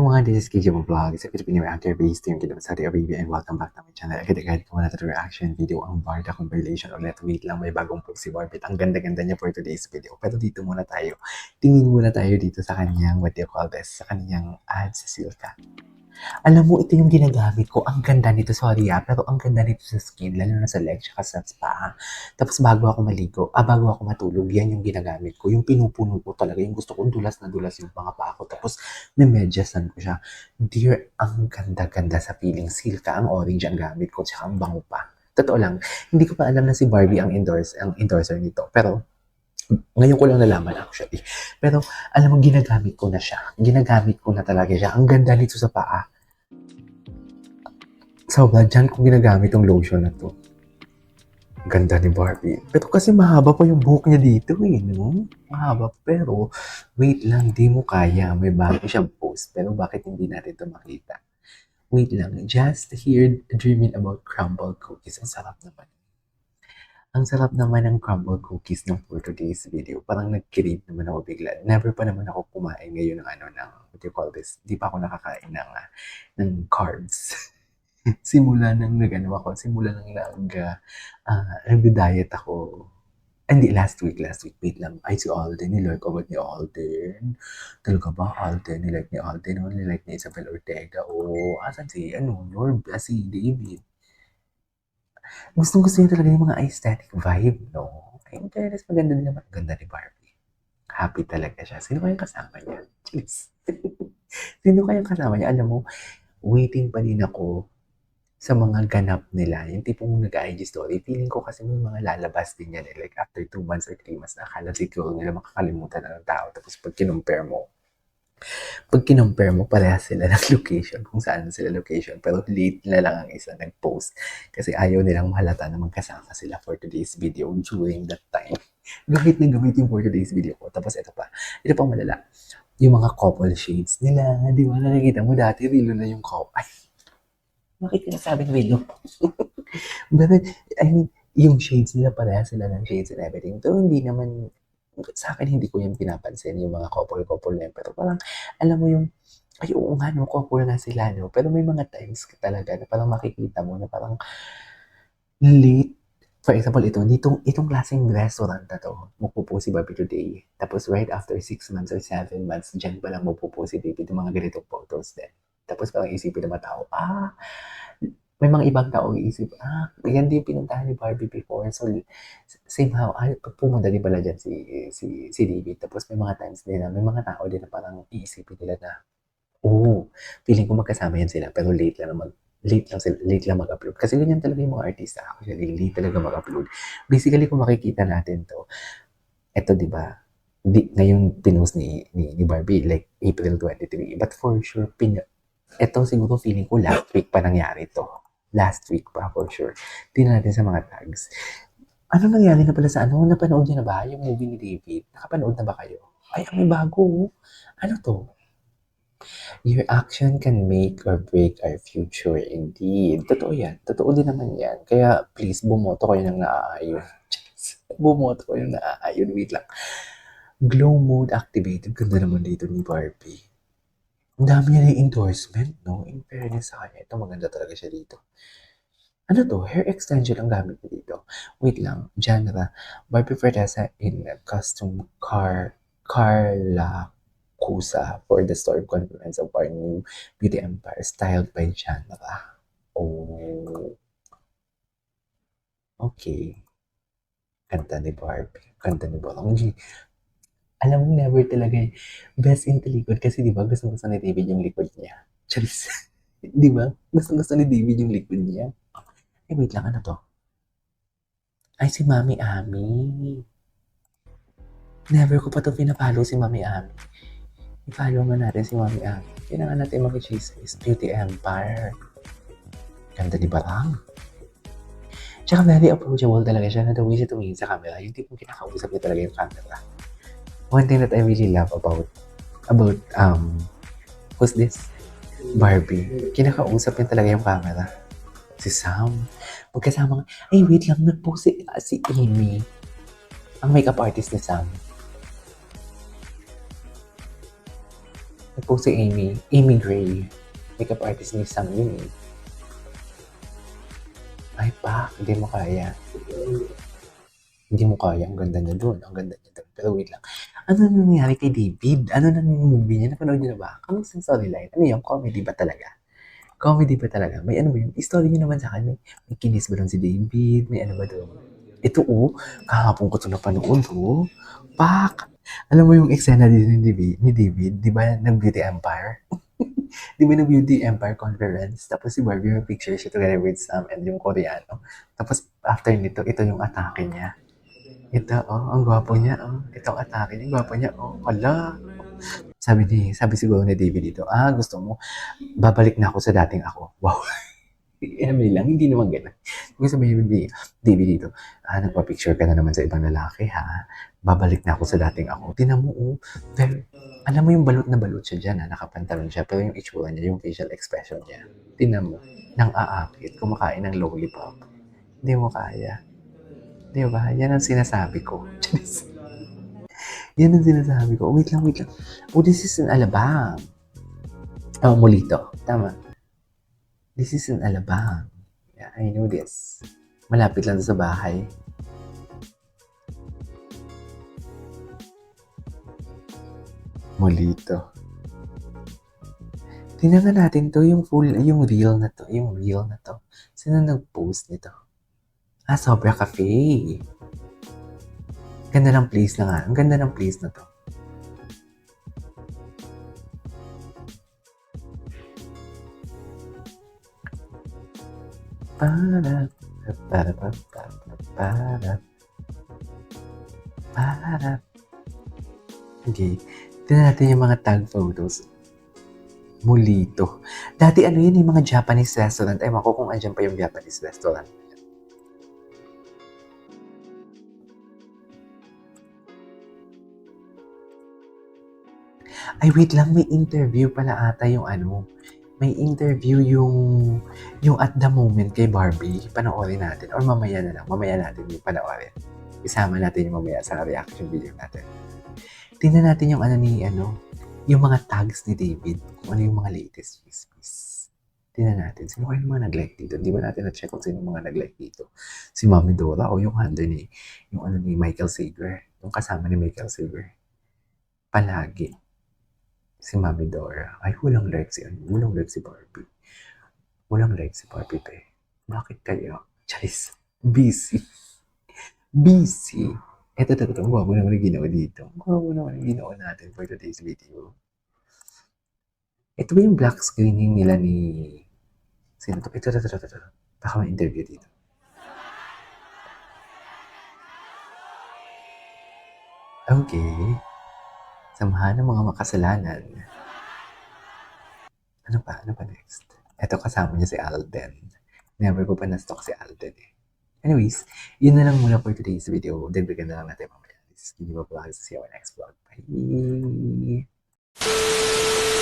everyone, this is KJ Vlog. It's a Filipino actor based here in Saudi Arabia and welcome back to my channel. Agad-agad ko na ito reaction video ang Barda compilation ulit. Wait lang, may bagong post si Barbie. Ang ganda-ganda niya for today's video. Pero dito muna tayo. Tingin muna tayo dito sa kanyang, what do you call this? Sa kanyang ads sa Silka. Alam mo, ito yung ginagamit ko. Ang ganda nito, sorry pero ang ganda nito sa skin, lalo na sa leg, tsaka sa spa. Tapos bago ako maligo, bago ako matulog, yan yung ginagamit ko. Yung pinupuno ko talaga, yung gusto ko dulas na dulas yung mga paa ko. Tapos may medyasan ko siya. Dear, ang ganda-ganda sa feeling. Silka, ang orange ang gamit ko, tsaka ang bango pa. Totoo lang, hindi ko pa alam na si Barbie ang endorser nito. Pero ngayon ko lang nalaman actually. Pero alam mo, ginagamit ko na siya. Ginagamit ko na talaga siya. Ang ganda nito sa paa. Sobra dyan kung ginagamit yung lotion na to. Ganda ni Barbie. Pero kasi mahaba pa yung buhok niya dito no? Mahaba. Pero wait lang, di mo kaya. May bago siyang post. Pero bakit hindi natin ito makita? Wait lang, just here dreaming about crumble cookies. Ang sarap naman. Ang sarap naman ng crumble cookies ng for today's video. Parang nag-crave naman ako bigla. Never pa naman ako kumain ngayon ng what do you call this? Di pa ako nakakain ng carbs. Simula nang nag-diet ako. Hindi, last week, wait lang. Ay, si Alden, nilike agad ni Alden. Talaga ba, Alden, nilike ni Alden, o nilike ni Isabel Ortega, o asan si, si David. Gusto niya talaga yung mga aesthetic vibe, no? Ay, in fairness, maganda din naman. Ganda ni Barbie. Happy talaga siya. Sino kayang kasama niya? Cheers. Sino kayang kasama niya? Alam mo, waiting pa din ako sa mga ganap nila. Yung tipong nag-IG story. Feeling ko kasi may mga lalabas din yan. Like after 2 months or 3 months, nakakala siguro nila makakalimutan na ng tao. Tapos pag kinumpare mo, parehas sila ng location, kung saan sila location. Pero late na lang ang isa nag-post kasi ayaw nilang mahalata na magkasama sila for today's video during that time. Gamit na gamit yung for today's video ko. Tapos ito pang malala. Yung mga couple shades nila, di ba? Nakikita mo dati, rilo na yung couple. Ay, bakit sinasabing rilo? But, I mean, yung shades nila, parehas sila ng shades and everything. So, hindi naman, sa akin hindi ko yung pinapansin yung mga couple na yun. Pero parang, alam mo yung, ay oo nga no, couple na sila no. Pero may mga times talaga na parang makikita mo na parang late. For example, itong klaseng restaurant na to, magpupo si Barbie today. Tapos right after 6 months or 7 months, dyan pa lang magpupo si David yung mga ganitong photos din. Tapos parang isipin ng mga tao, may mga ibang tao iisip, yan din pinuntahan ni Barbie before. So, somehow, pumunta din pala dyan si David. Tapos may mga times din na, may mga tao din na parang iisipin nila na, feeling ko magkasama yan sila, pero late lang mag-upload. Kasi ganyan talaga yung mga artista. Actually, late talaga mag-upload. Basically, kung makikita natin to, eto, di ba? Ngayon pinost ni Barbie, like April 23. But for sure, eto siguro feeling ko last week pa nangyari to. Last week pa for sure. Tingnan natin sa mga tags. Ano nangyari na pala sa Napanood niyo na ba yung movie ni David? Nakapanood na ba kayo? Ay, may bago. Ano to? Your action can make or break our future indeed. Totoo yan. Totoo din naman yan. Kaya please, bumoto kayo ng naaayon. Bumoto kayo ng naaayon. Wait lang. Glow mode activated. Ganda naman dito ni Barbie. Ang dami niya ng endorsement, no? In fairness sa kanya, ito maganda talaga siya dito. Ano to? Hair extension ang gamit niya dito. Wait lang. Genre. Barbie Fortesa in costume Carla Cusa for the story conference of our new beauty empire styled by genre. Oh. Okay. Ganda ni Barbie. Ganda ni Barbie. Alam mo, never talaga best in the likod kasi di ba gusto ni David yung likod niya. Charis. Di ba? Gusto ni David yung likod niya. Eh, wait lang, ano to? Ay, si Mami Ami. Never ko pa to pinapalo si Mami Ami. I-follow nga natin si Mami Ami. Kailangan natin mag-chismis. Beauty Empire. Ganda ni Barang. Tsaka very approachable talaga siya na the way siya tumingin sa camera. Yung tipong kinakausap niya talaga yung camera. One thing that I really love about who's this? Barbie. Kinakausap niya talaga yung camera. Si Sam. Pagkasama ay wait lang, nag-post si Amy. Ang makeup artist ni Sam. nag-post si Amy Gray. Makeup artist ni Sam yun eh. Ay, pak, hindi mo kaya. Hindi mo kaya, ang ganda niya doon, ang ganda niya doon. Pero wait lang, ano nangyari kay David? Ano nang movie niya? Napanood niyo na ba? Kamusta yung storyline? Ano yung comedy ba talaga? Comedy ba talaga? May ano ba yun? Story niyo naman sa akin, may kinis ba doon si David? May ano ba doon? Ito kahapon ko ito napanood Pak! Alam mo yung eksena din ni David, di ba nag-Beauty Empire? Di ba nag-Beauty Empire conference? Tapos si Barbie may picture siya together with Sam and yung Koreano. Tapos after nito, ito yung atake niya. Ito, ang gwapo niya, Ito ang atake niya, gwapo niya, Hala. Sabi siguro ni David dito, gusto mo, babalik na ako sa dating ako. Wow. Eme lang, hindi naman ganun. Kung sabihin ni David dito, nagpa-picture ka na naman sa ibang lalaki, ha? Babalik na ako sa dating ako. Tinan mo, Pero, alam mo yung balot na balot siya dyan, nakapantalon siya, pero yung itsura niya, yung facial expression niya, tinan mo, nang aakit, kumakain ng lollipop. Hindi mo kaya. Di ba? Yan ang sinasabi ko. Yan ang sinasabi ko. Wait lang. This is an alabang. Molito. Tama. This is an alabang. Yeah, I know this. Malapit lang sa bahay. Molito. Tingnan natin to, yung reel na to. Sino nag-post nito? Sobra Cafe. Ganda ng place na nga. Ang ganda ng place na to. Okay. Tingnan natin yung mga tag photos. Molito. Dati ano yun, yung mga Japanese restaurant. Ewan ko kung andyan pa yung Japanese restaurant. Ay, wait lang. May interview pala ata yung May interview yung at the moment kay Barbie. Panoorin natin. Or mamaya na lang. Mamaya natin yung panoorin. Isama natin yung mamaya sa reaction video natin. Tingnan natin yung yung mga tags ni David. Kung ano yung mga latest chismis. Tingnan natin. Sino kayo mga nag-like dito? Di ba natin na-check kung sino mga nag-like dito? Si Mami Dora o yung handle ni Michael Sager. Yung kasama ni Michael Sager. Palagi. Si Mami Dora. Ay, walang like si Barbie. Walang like si Barbie, pe. Bakit kaya? Charis. Busy. Ito. Guwapo naman yung ginawa dito. Guwapo naman yung ginawa natin for today's video. Ito ba yung black screening nila ni... Sino to? Ito. Baka may interview dito. Okay. Samahan ng mga makasalanan. Ano pa next? Ito kasama niya si Alden. Never ko pa na-stalk si Alden eh. Anyways, yun na lang muna for today's video. Dagdagan na lang natin mamaya. This is Gini Vlog. See you on next vlog. Bye!